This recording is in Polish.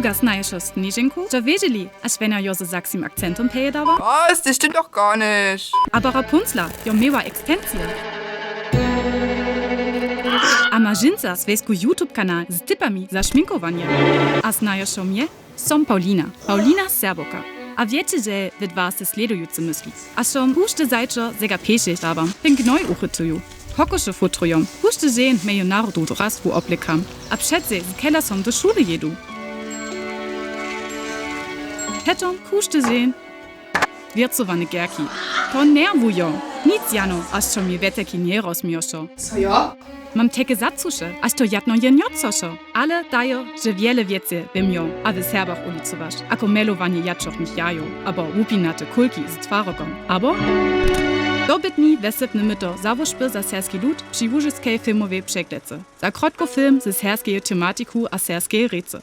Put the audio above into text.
sogar znajesz o Sniženku, że wiedzieli, a Svena jo ze sakskim akcentom pejedała? Was? Das stimmt doch gar nicht. Aber Rapunzla jo miała ekstencję. A Marzynca swojsku YouTube-kanal z typami za szminkowanie. A znajesz o mnie? Som Paulina. Paulina Serboka. A wiecie, że wy dwa se sledujucy myśli. A som puszty zajczo zega piesie dabam. Ten gnoj uchytuju. Hokosze futrują. Puszty sehen meju narodu raz w oblekam. A przedzy z kelasom do szule jedu. Heton puszty sehen. Wiercowane gierki. To nerwują. Nic jano, aż co mi weteki nie rozmioszo. Co ja? Mam teke zatsusze, aż to jadno jeniocoszo. Ale dajo, że wiele wiece wymią, a w Serbach ulicowasz. Ako melowanie jadczoch nicht jajo, abo łupinate kulki z twarogą. Abo? Dobytni wesepnymy to zawożby za serski lud przy łużyskiej filmowej przeklecy. Za krótko film ze serskiej tematiku a serskiej rece.